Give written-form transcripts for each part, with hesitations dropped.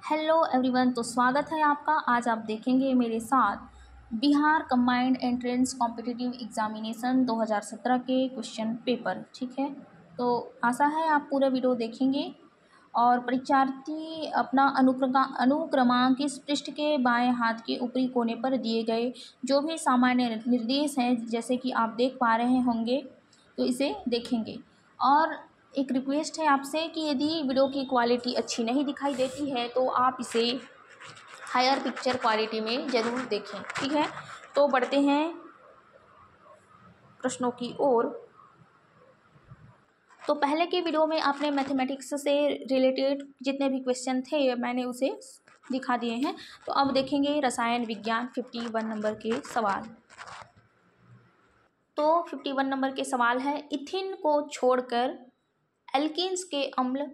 Hello everyone, तो स्वागत है आपका। आज आप देखेंगे मेरे साथ Bihar combined entrance competitive examination 2017 के क्वेश्चन पेपर। ठीक है, तो आशा है आप पूरा वीडियो देखेंगे और परीक्षार्थी अपना अनुक्रमांक इस पृष्ठ के बाएं हाथ के ऊपरी कोने पर दिए गए जो भी सामान्य निर्देश हैं, जैसे कि आप देख पा रहे होंगे, तो इसे देखेंगे। और एक रिक्वेस्ट है आपसे कि यदि वीडियो की क्वालिटी अच्छी नहीं दिखाई देती है तो आप इसे हायर पिक्चर क्वालिटी में ज़रूर देखें। ठीक है, तो बढ़ते हैं प्रश्नों की ओर। तो पहले के वीडियो में आपने मैथमेटिक्स से रिलेटेड जितने भी क्वेश्चन थे मैंने उसे दिखा दिए हैं। तो अब देखेंगे रसायन विज्ञान 51 नंबर के सवाल। तो 51 नंबर के सवाल है, इथिन को छोड़कर एल्कीन्स के अम्ल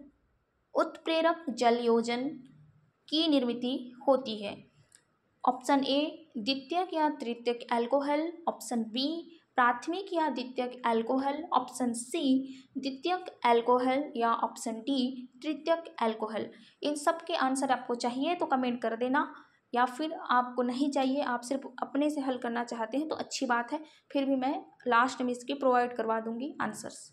उत्प्रेरक जल योजन की निर्मिति होती है। ऑप्शन ए द्वितीयक या तृतीयक अल्कोहल, ऑप्शन बी प्राथमिक या द्वितीयक अल्कोहल, ऑप्शन सी द्वितीयक अल्कोहल या ऑप्शन डी तृतीयक अल्कोहल। इन सब के आंसर आपको चाहिए तो कमेंट कर देना, या फिर आपको नहीं चाहिए, आप सिर्फ अपने से हल करना चाहते हैं तो अच्छी बात है, फिर भी मैं लास्ट में इसके प्रोवाइड करवा दूंगी आंसर्स।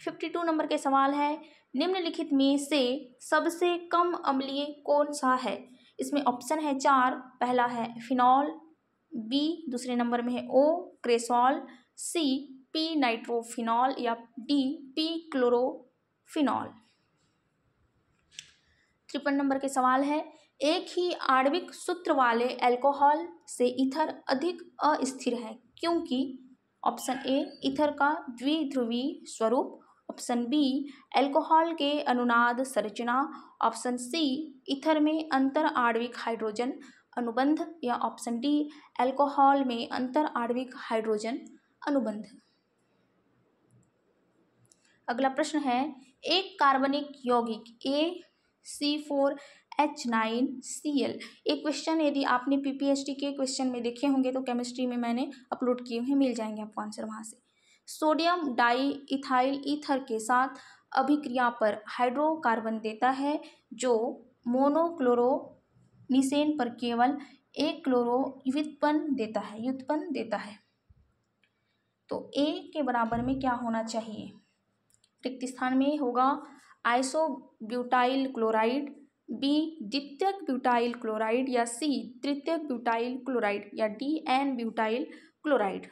52 नंबर के सवाल है, निम्नलिखित में से सबसे कम अम्लीय कौन सा है। इसमें ऑप्शन है 4। पहला है फिनॉल, बी दूसरे नंबर में है ओ क्रेसॉल, सी पी नाइट्रोफिनॉल या डी पी क्लोरोफिनॉल। 53 नंबर के सवाल है, एक ही आणविक सूत्र वाले अल्कोहल से ईथर अधिक अस्थिर है क्योंकि। ऑप्शन ए ईथर का द्विध्रुवीय स्वरूप, ऑप्शन बी अल्कोहल के अनुनाद संरचना, ऑप्शन सी ईथर में अंतर आणविक हाइड्रोजन अनुबंध या ऑप्शन डी अल्कोहल में अंतर आणविक हाइड्रोजन अनुबंध। अगला प्रश्न है, एक कार्बनिक यौगिक ACO4H9Cl। एक क्वेश्चन यदि आपने PPST के क्वेश्चन में देखे होंगे तो केमिस्ट्री में मैंने अपलोड किए हैं, मिल जाएंगे आपको आंसर वहाँ से। सोडियम डाई इथाइल ईथर के साथ अभिक्रिया पर हाइड्रोकार्बन देता है जो मोनोक्लोरोनीसेन पर केवल एक क्लोरो व्युत्पन्न देता है। तो ए के बराबर में क्या होना चाहिए। रिक्त स्थान में होगा आइसोब्यूटाइल क्लोराइड, बी द्वितीयक ब्यूटाइल क्लोराइड या सी तृतीयक ब्यूटाइल क्लोराइड या डी एन ब्यूटाइल क्लोराइड।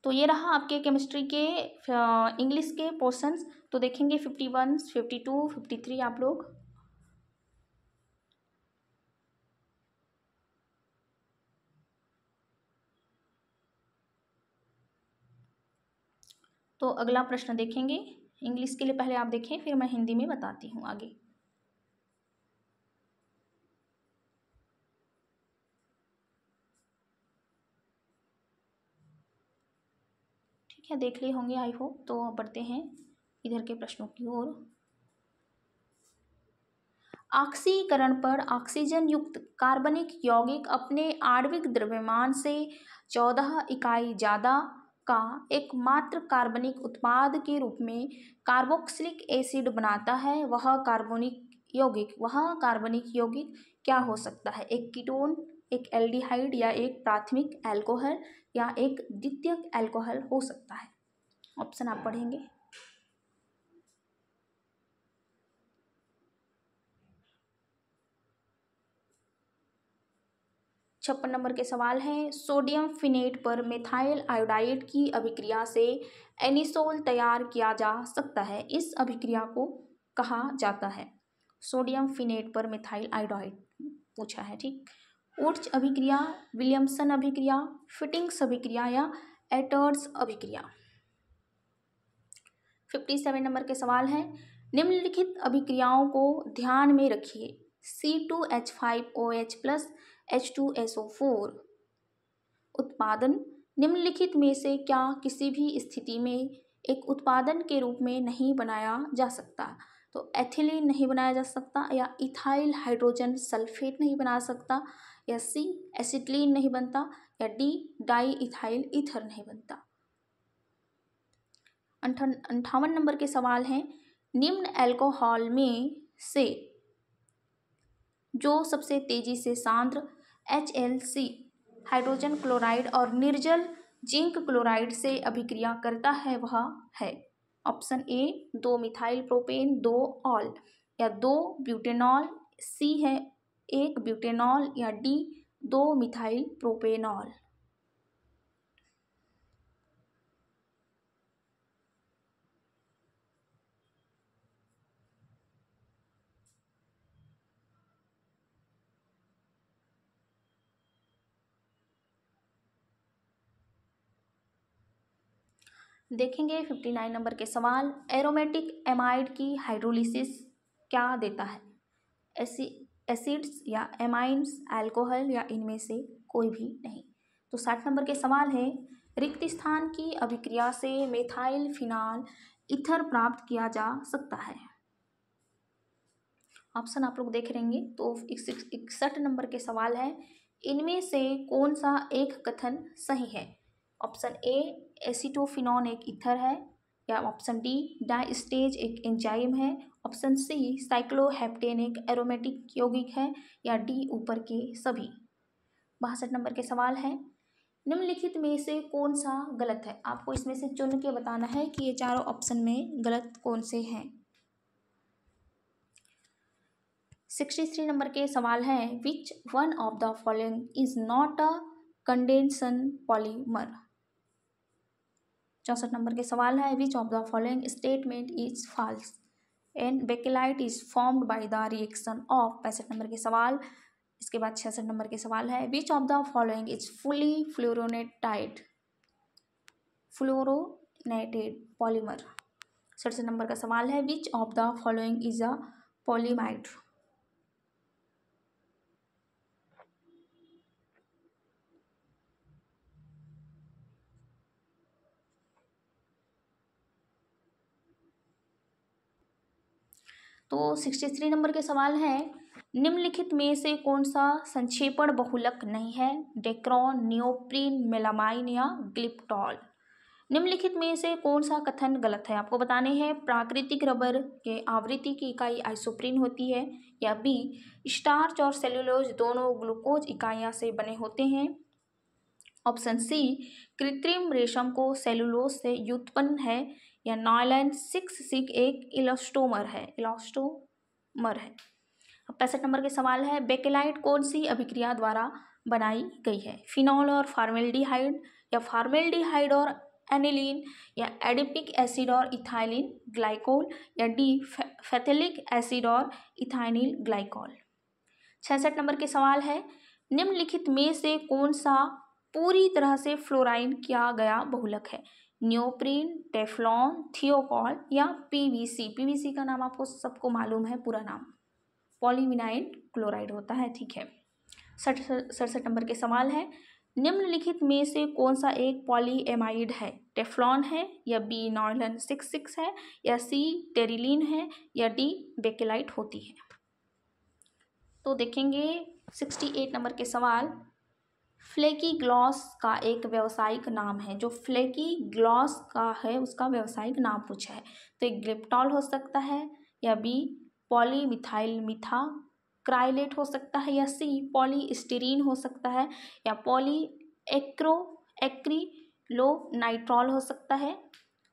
तो ये रहा आपके केमिस्ट्री के इंग्लिश के पोर्शंस। तो देखेंगे 51, 52, 53 आप लोग। तो अगला प्रश्न देखेंगे इंग्लिश के लिए, पहले आप देखें फिर मैं हिंदी में बताती हूँ आगे। ठीक है, देख लिए होंगे आई होप। तो बढ़ते हैं इधर के प्रश्नों की ओर। ऑक्सीकरण पर ऑक्सीजन युक्त कार्बनिक यौगिक अपने आणविक द्रव्यमान से 14 इकाई ज़्यादा का एकमात्र कार्बनिक उत्पाद के रूप में कार्बोक्सिलिक एसिड बनाता है। वह कार्बनिक यौगिक क्या हो सकता है। एक कीटोन, एक एल्डिहाइड या एक प्राथमिक अल्कोहल या एक द्वितीयक अल्कोहल हो सकता है। ऑप्शन आप पढ़ेंगे। 56 नंबर के सवाल हैं, सोडियम फिनेट पर मेथाइल आयोडाइड की अभिक्रिया से एनिसोल तैयार किया जा सकता है। इस अभिक्रिया को कहा जाता है। सोडियम फिनेट पर मेथाइल आयोडाइड पूछा है। ठीक, उच्च अभिक्रिया, विलियमसन अभिक्रिया, फिटिंग्स अभिक्रिया या एटर्स अभिक्रिया। 57 नंबर के सवाल हैं, निम्नलिखित अभिक्रियाओं को ध्यान में रखिए। C2H5OH+ H2SO4 उत्पादन निम्नलिखित में से क्या किसी भी स्थिति में एक उत्पादन के रूप में नहीं बनाया जा सकता। तो एथिलीन नहीं बनाया जा सकता, या इथाइल हाइड्रोजन सल्फेट नहीं बना सकता, या सी एसिटिलीन नहीं बनता, या डी डाई इथाइल ईथर नहीं बनता। 58 नंबर के सवाल हैं, निम्न अल्कोहल में से जो सबसे तेजी से सांद्र HLC हाइड्रोजन क्लोराइड और निर्जल जिंक क्लोराइड से अभिक्रिया करता है वह है। Option A 2 methyl propane 2 all, या 2 ब्यूटेनॉल, सी है 1 ब्यूटेनॉल, या डी 2 मिथाइल प्रोपेनॉल। देखेंगे 59 नंबर के सवाल, एरोमेटिक एमाइड की हाइड्रोलिसिस क्या देता है? एसिड्स या एमाइन्स, अल्कोहल, या इनमें से कोई भी नहीं। तो 60 नंबर के सवाल है, रिक्त स्थान की अभिक्रिया से मेथाइल फिनाल ईथर प्राप्त किया जा सकता है। ऑप्शन आप लोग देख रहेंगे। तो 61 नंबर के सवाल है, इनमें से कौन सा एक कथन सही है? ऑप्शन ए एसीटोफिनॉन एक ईथर है, या ऑप्शन डी डाइस्टेज एक एंजाइम है, ऑप्शन सी साइक्लोहेप्टेन एक एरोमेटिक यौगिक है, या डी ऊपर के सभी। 62 नंबर के सवाल है, निम्नलिखित में से कौन सा गलत है? आपको इसमें से चुन के बताना है कि ये चारों ऑप्शन में गलत कौन से हैं। 63 नंबर के सवाल है, which one of the following is not a condensation polymer? 64 number के सवाल है, which of the following statement is false and bakelite is formed by the reaction of. 65 number के सवाल। इसके बाद 66 नंबर के सवाल है, which of the following is fully fluorinated polymer? 67 number का सवाल है, which of the following is a polyamide? तो 63 नंबर के सवाल है, निम्नलिखित में से कौन सा संक्षेपण बहुलक नहीं है? डेक्रॉन, नियोप्रीन, मेलामाइन, या ग्लिप्टॉल। निम्नलिखित में से कौन सा कथन गलत है? आपको बताने हैं। प्राकृतिक रबर के आवृत्ति की इकाई आइसोप्रीन होती है, या बी स्टार्च और सेल्यूलोज दोनों ग्लूकोज इकाइयां से बने होते हैं, ऑप्शन सी कृत्रिम रेशम को सेलुलोज से व्युत्पन्न है, या नायलॉन 6 एक इलास्टोमर है। 65 नंबर के सवाल है, बेकेलाइट कौन सी अभिक्रिया द्वारा बनाई गई है? फिनॉल और फार्मेल्डिहाइड, या फार्मेल्डिहाइड और एनिलीन, या एडिपिक एसिड और इथाइलिन ग्लाइकोल, या डी फैथेलिक एसिड और इथाइनिल ग्लाइकोल। 66 नंबर के सवाल है, निम्नलिखित में से कौन सा पूरी तरह से फ्लोराइन किया गया बहुलक है? नियोप्रीन, टेफ्लॉन, थियोकॉल, या पीवीसी। पीवीसी का नाम आपको सबको मालूम है, पूरा नाम पॉलीविनाइल क्लोराइड होता है। ठीक है। 67 नंबर के सवाल है, निम्नलिखित में से कौन सा एक पॉलीएमाइड है? टेफ्लॉन है, या बी नायलॉन 6 है, या सी टेरिलीन है, या डी बेकेलाइट होती है। तो देखेंगे 68 नंबर के सवाल, फ्लेकी ग्लॉस का एक व्यावसायिक नाम है। जो फ्लेकी ग्लॉस का है उसका व्यावसायिक नाम पूछा है। तो एक ग्लिप्टॉल हो सकता है, या बी पॉलीमिथाइल मिथा क्राइलेट हो सकता है, या सी पॉलीस्टीरीन हो सकता है, या पॉली एक्रिलोनाइट्रॉल हो सकता है।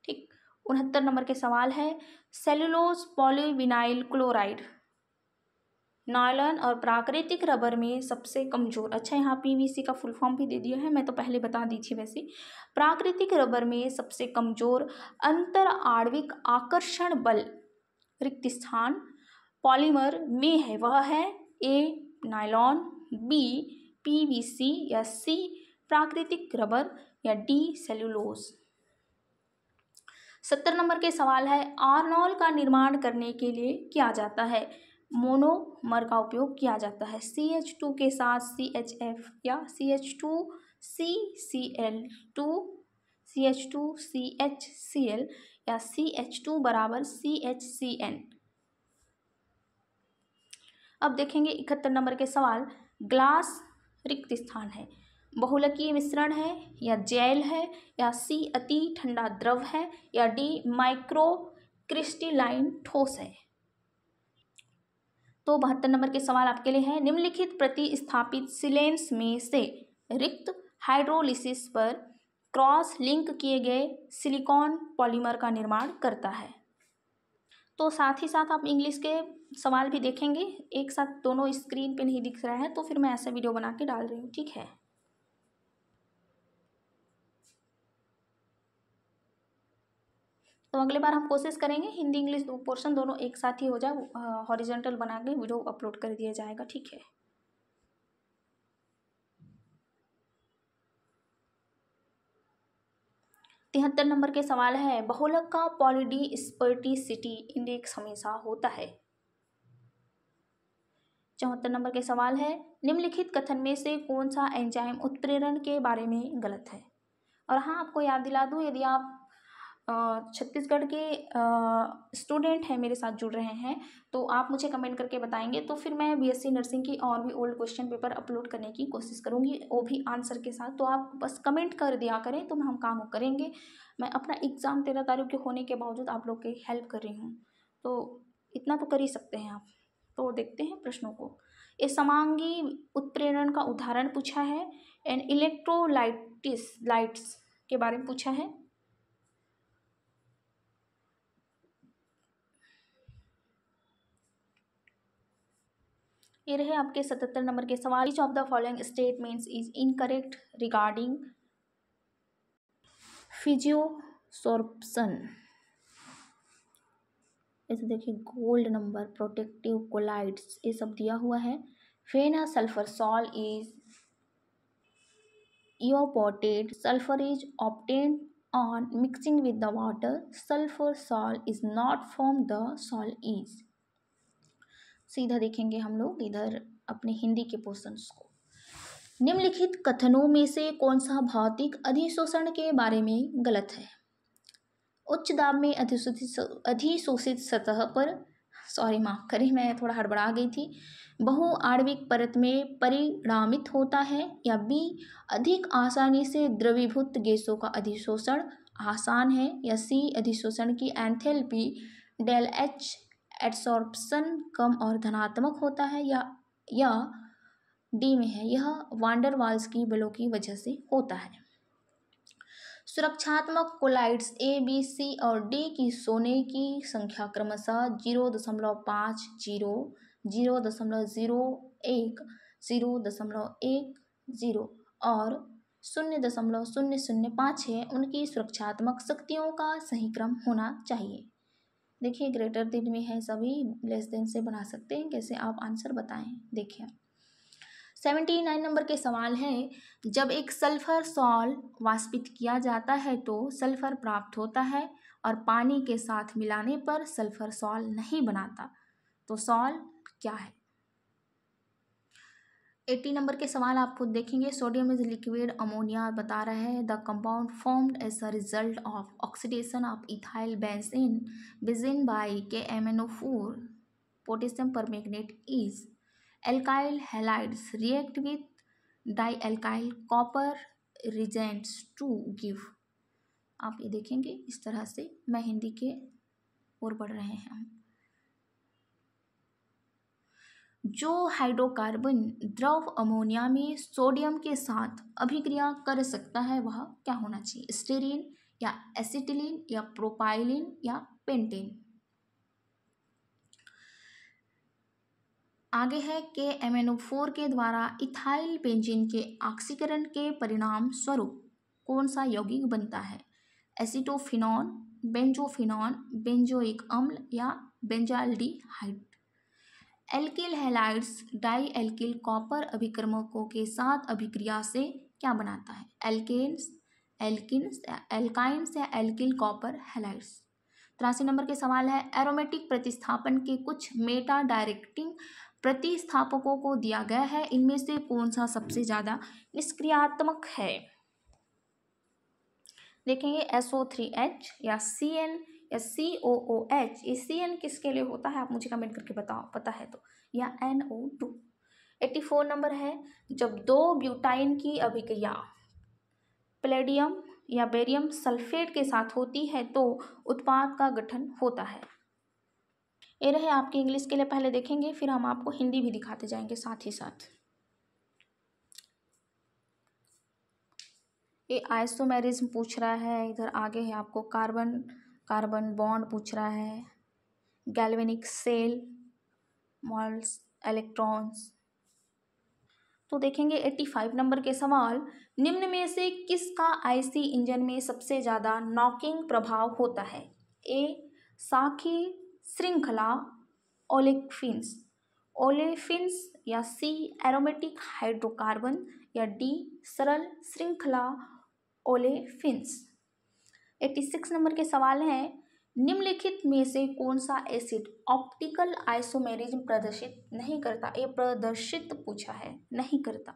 ठीक। 69 नंबर के सवाल है, सेलुलोज पॉलीविनाइल क्लोराइड नायलॉन और प्राकृतिक रबर में सबसे कमजोर। अच्छा, यहाँ पीवीसी का फुल फॉर्म भी दे दिया है, मैं तो पहले बता दी थी वैसे। प्राकृतिक रबर में सबसे कमजोर अंतर आणविक आकर्षण बल रिक्त स्थान पॉलीमर में है, वह है ए नायलॉन, बी पीवीसी, या सी प्राकृतिक रबर, या डी सेलुलोज। 70 नंबर के सवाल है, आर्नॉल का निर्माण करने के लिए किया जाता है? मोनोमर का उपयोग किया जाता है। CH2 के साथ CHF, या CH2CCl, या CH2 बराबर CHCN। अब देखेंगे 71 नंबर के सवाल, ग्लास रिक्त स्थान है, बहुलकीय मिश्रण है, या जेल है, या सी अति ठंडा द्रव है, या डी माइक्रो क्रिस्टलाइन ठोस है। तो 72 नंबर के सवाल आपके लिए है, निम्नलिखित प्रतिस्थापित सिलेंस में से रिक्त हाइड्रोलिसिस पर क्रॉस लिंक किए गए सिलिकॉन पॉलीमर का निर्माण करता है। तो साथ ही साथ आप इंग्लिश के सवाल भी देखेंगे, एक साथ दोनों स्क्रीन पे नहीं दिख रहा है तो फिर मैं ऐसा वीडियो बना के डाल रही हूँ, ठीक है। तो अगले बार हम कोशिश करेंगे हिंदी इंग्लिश दो पोर्शन दोनों एक साथ ही हो जाए, हॉरिजॉन्टल बना के वीडियो अपलोड कर दिया जाएगा, ठीक है। तिहत्तर नंबर के सवाल है, बहुलक का पॉलीडिस्पर्टिसिटी इंडेक्स हमेशा होता है। 74 नंबर के सवाल है, निम्नलिखित कथन में से कौन सा एंजाइम उत्प्रेरण के बारे में गलत है। और हाँ, आपको याद दिला दूँ, यदि आप छत्तीसगढ़ के स्टूडेंट हैं, मेरे साथ जुड़ रहे हैं, तो आप मुझे कमेंट करके बताएंगे तो फिर मैं बीएससी नर्सिंग की और भी ओल्ड क्वेश्चन पेपर अपलोड करने की कोशिश करूँगी, वो भी आंसर के साथ। तो आप बस कमेंट कर दिया करें तो हम काम करेंगे। मैं अपना एग्ज़ाम 13 तारीख के होने के बावजूद आप लोग की हेल्प कर रही हूँ, तो इतना तो कर ही सकते हैं आप। तो देखते हैं प्रश्नों को। ये समांगी उत्प्रेरण का उदाहरण पूछा है, एंड इलेक्ट्रोलाइटिस लाइट्स के बारे में पूछा है। ये रहे आपके 77 नंबर के सवाल। Each of the following statements is incorrect regarding फिजियोसोर्प्शन। ऐसे देखिए, गोल्ड नंबर, प्रोटेक्टिव कोलाइड्स, ये सब दिया हुआ है। फेनासल्फरसॉल is evaporated, sulfur is obtained on mixing with the water, sulfur salt is not formed, the salt is। सीधा देखेंगे हम लोग इधर अपने हिंदी के पोर्शंस को। निम्नलिखित कथनों में से कौन सा भौतिक अधिशोषण के बारे में गलत है। उच्च दाब में अधिशोषित सतह पर, सॉरी माफ करें मैं थोड़ा हड़बड़ा गई थी, बहुआण्विक परत में परिणामित होता है, या बी अधिक आसानी से द्रवीभूत गैसों का अधिशोषण आसान है, या सी अधिशोषण की एंथैल्पी डेल एच एडसॉर्प्शन कम और धनात्मक होता है, या डी में है, यह वांडर वाल्स की बलों की वजह से होता है। सुरक्षात्मक कोलाइड्स ए, बी, सी और डी की सोने की संख्या क्रमशः 0.50, 0.01, 0.10 और 0.0005 है। उनकी सुरक्षात्मक शक्तियों का सही क्रम होना चाहिए। देखिए, ग्रेटर देन में है सभी, लेस देन से बना सकते हैं, कैसे आप आंसर बताएं। देखिए 79 नंबर के सवाल है, जब एक सल्फर सॉल वाष्पित किया जाता है तो सल्फर प्राप्त होता है और पानी के साथ मिलाने पर सल्फर सॉल नहीं बनाता, तो सॉल क्या है। 80 नंबर के सवाल आप खुद देखेंगे। सोडियम इज लिक्विड अमोनिया बता रहा है, the compound formed as a result of oxidation of ethyl benzene by KMnO4 potassium permanganate is alkyl halides react with dialkyl copper reagents to give। आप ये देखेंगे इस तरह से, मैं हिंदी के ओर बढ़ रहे हैं हम। जो हाइड्रोकार्बन द्रव अमोनिया में सोडियम के साथ अभिक्रिया कर सकता है वह क्या होना चाहिए, स्टेरीन या एसिटिलीन या प्रोपाइलिन या पेंटेन। आगे है KMnO4 के द्वारा इथाइल बेंजीन के ऑक्सीकरण के परिणाम स्वरूप कौन सा यौगिक बनता है, एसिटोफिनॉन, बेंजोफिनॉन, बेंजोइक अम्ल या benzaldehyde. Alkyl halides dialkyl copper अभिक्रमकों के साथ अभिक्रिया से क्या बनाता है, एल्काइंस या एल्किल कॉपर हैलाइड्स। 83 नंबर के सवाल है, एरोमेटिक प्रतिस्थापन के कुछ मेटा डायरेक्टिंग प्रतिस्थापकों को दिया गया है, इनमें से कौन सा सबसे ज़्यादा निष्क्रियात्मक है। देखेंगे SO3H या CN या COOH। ये CN किसके लिए होता है आप मुझे कमेंट करके बताओ, पता है तो, या NO2। 84 नंबर है, जब दो ब्यूटाइन की अभिक्रिया पैलेडियम या बेरियम सल्फेट के साथ होती है तो उत्पाद का गठन होता है। ये रहे आपके इंग्लिश के लिए, पहले देखेंगे फिर हम आपको हिंदी भी दिखाते जाएंगे साथ ही साथ। ये आइसोमेरिज्म पूछ रहा है, इधर आगे है आपको कार्बन कार्बन बॉन्ड पूछ रहा है, गैल्वेनिक सेल, मोल्स, इलेक्ट्रॉन्स। तो देखेंगे 85 नंबर के सवाल, निम्न में से किसका आईसी इंजन में सबसे ज़्यादा नॉकिंग प्रभाव होता है? ए साखी श्रृंखला ओलेफिन्स ओलेफिन्स, या सी एरोमेटिक हाइड्रोकार्बन, या डी सरल श्रृंखला ओलेफिन्स। 86 नंबर के सवाल हैं, निम्नलिखित में से कौन सा एसिड ऑप्टिकल आइसोमेरिज्म प्रदर्शित नहीं करता? ये प्रदर्शित पूछा है, नहीं करता।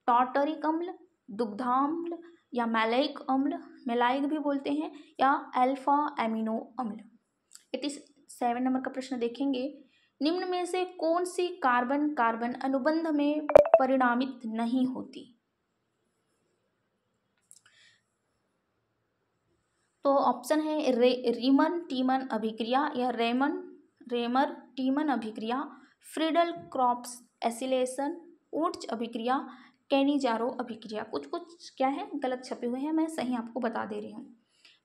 टार्टरिक अम्ल, दुग्धाम्ल, या मैलाइक अम्ल, मैलाइक भी बोलते हैं, या अल्फा एमिनो अम्ल। 87 नंबर का प्रश्न देखेंगे, निम्न में से कौन सी कार्बन कार्बन अनुबंध में परिणामित नहीं होती? तो ऑप्शन है रीमन टीमन अभिक्रिया, या रेमर टीमन अभिक्रिया, फ्रीडल क्रॉप्स एसिलेशन, ऊर्ज अभिक्रिया, कैनिजारो अभिक्रिया। कुछ कुछ क्या है गलत छपे हुए हैं, मैं सही आपको बता दे रही हूँ।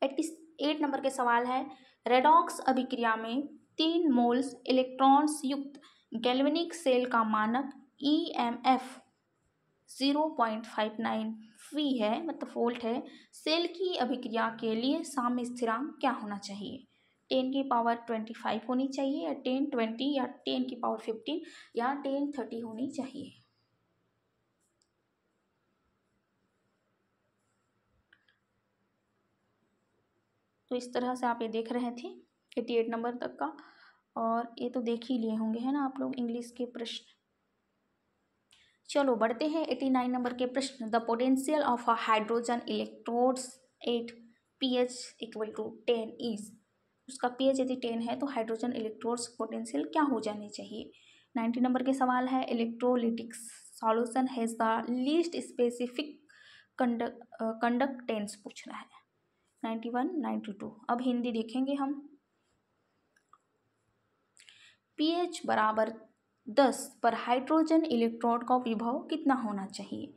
88 नंबर के सवाल है, रेडॉक्स अभिक्रिया में 3 मोल्स इलेक्ट्रॉन्स युक्त गैल्वेनिक सेल का मानक EMF 0.59 फी है, मतलब वोल्ट है। सेल की अभिक्रिया के लिए साम्य स्थिरांक क्या होना चाहिए? 10 की पावर 25 होनी चाहिए, या 10 20, या 10 की पावर 15, या 10 30 होनी चाहिए। तो इस तरह से आप ये देख रहे थे 88 नंबर तक का, और ये तो देख ही लिए होंगे है ना आप लोग इंग्लिश के प्रश्न। चलो बढ़ते हैं 89 नंबर के प्रश्न। The potential of a hydrogen electrodes at pH = 10 is, उसका pH यदि 10 है तो हाइड्रोजन इलेक्ट्रोड्स पोटेंशियल क्या हो जानी चाहिए? 90 नंबर के सवाल है, electrolytic solution has the least specific conductance पूछ रहा है। 91 92। अब हिंदी देखेंगे हम। pH बराबर 10 पर हाइड्रोजन इलेक्ट्रोड का विभव कितना होना चाहिए?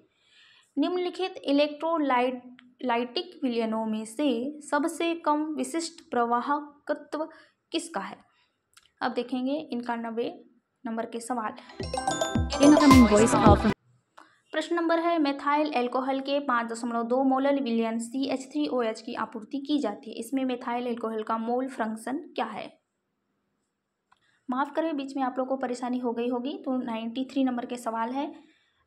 निम्नलिखित इलेक्ट्रोलाइटिक विलयनों में से सबसे कम विशिष्ट प्रवाहकत्व किसका है? अब देखेंगे 91 नंबर के सवाल। प्रश्न नंबर है, मेथाइल एल्कोहल के 5.2 मोलर विलयन CH3OH की आपूर्ति की जाती है। इसमें मेथाइल एल्कोहल का मोल फ्रैक्शन क्या है? माफ़ करें, बीच में आप लोगों को परेशानी हो गई होगी। तो 93 नंबर के सवाल है,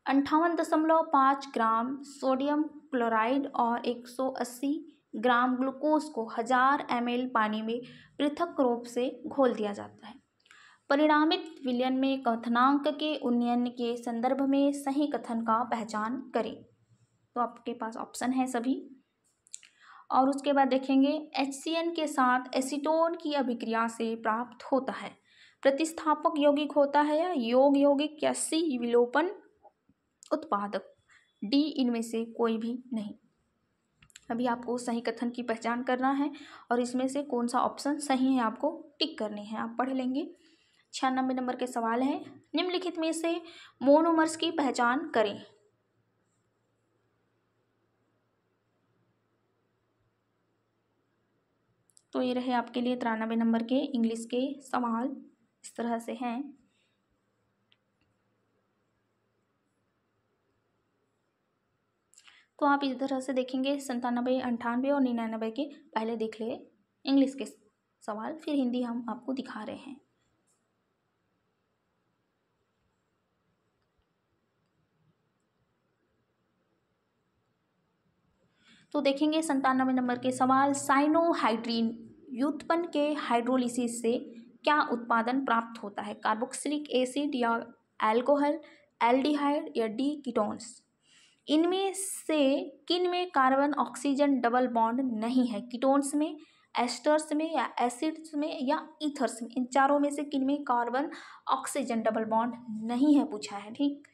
58.5 ग्राम सोडियम क्लोराइड और 180 ग्राम ग्लूकोज को 1000 ml पानी में पृथक रूप से घोल दिया जाता है। परिणामित विलयन में कथनांक के उन्नयन के संदर्भ में सही कथन का पहचान करें। तो आपके पास ऑप्शन है सभी। और उसके बाद देखेंगे, HCN के साथ एसीटोन की अभिक्रिया से प्राप्त होता है। प्रतिस्थापक यौगिक होता है, या योग यौगिक, या सी विलोपन उत्पादक, डी इनमें से कोई भी नहीं। अभी आपको सही कथन की पहचान करना है, और इसमें से कौन सा ऑप्शन सही है आपको टिक करने हैं, आप पढ़ लेंगे। 96 नंबर के सवाल है, निम्नलिखित में से मोनोमर्स की पहचान करें। तो ये रहे आपके लिए 93 नंबर के इंग्लिश के सवाल, इस तरह से हैं। तो आप इस तरह से देखेंगे 97, 98 और 99 के पहले देख ले इंग्लिश के सवाल, फिर हिंदी हम आपको दिखा रहे हैं। तो देखेंगे 97 नंबर के सवाल, साइनोहाइड्रीन व्युत्पन्न के हाइड्रोलिसिस से क्या उत्पादन प्राप्त होता है? कार्बोक्सिलिक एसिड, या अल्कोहल, एल्डिहाइड, या डी कीटोन्स। इनमें से किन में कार्बन ऑक्सीजन डबल बॉन्ड नहीं है? कीटोन्स में, एस्टर्स में, या एसिड्स में, या ईथर्स में। इन चारों में से किन में कार्बन ऑक्सीजन डबल बॉन्ड नहीं है पूछा है। ठीक,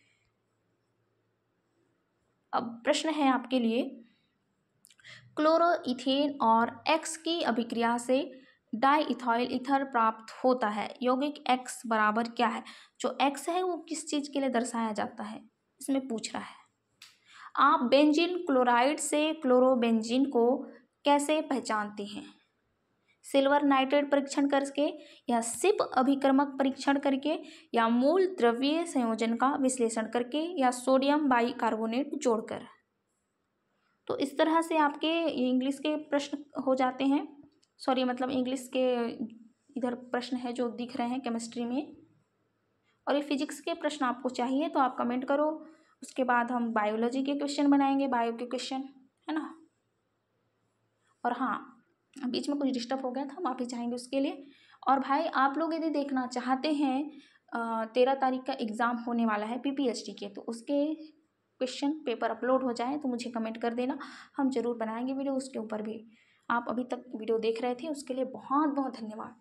अब प्रश्न है आपके लिए, क्लोरोइथेन और एक्स की अभिक्रिया से डाई इथाइल ईथर प्राप्त होता है। यौगिक X बराबर क्या है? जो X है वो किस चीज़ के लिए दर्शाया जाता है, इसमें पूछ रहा है। आप बेंजीन क्लोराइड से क्लोरोबेंजीन को कैसे पहचानते हैं? सिल्वर नाइट्रेट परीक्षण करके, या सिप अभिक्रमक परीक्षण करके, या मूल द्रव्य संयोजन का विश्लेषण करके, या सोडियम बाइकार्बोनेट जोड़कर। तो इस तरह से आपके इंग्लिश के प्रश्न हो जाते हैं। सॉरी, मतलब इंग्लिश के इधर प्रश्न है जो दिख रहे हैं केमिस्ट्री में। और ये फिजिक्स के प्रश्न आपको चाहिए तो आप कमेंट करो, उसके बाद हम बायोलॉजी के क्वेश्चन बनाएंगे, बायो के क्वेश्चन, है ना। और हाँ, बीच में कुछ डिस्टर्ब हो गया था, माफ़ी चाहेंगे उसके लिए। और भाई आप लोग यदि देखना चाहते हैं 13 तारीख का एग्ज़ाम होने वाला है PPHD के, तो उसके क्वेश्चन पेपर अपलोड हो जाए तो मुझे कमेंट कर देना, हम ज़रूर बनाएंगे वीडियो उसके ऊपर भी। आप अभी तक वीडियो देख रहे थे उसके लिए बहुत बहुत धन्यवाद।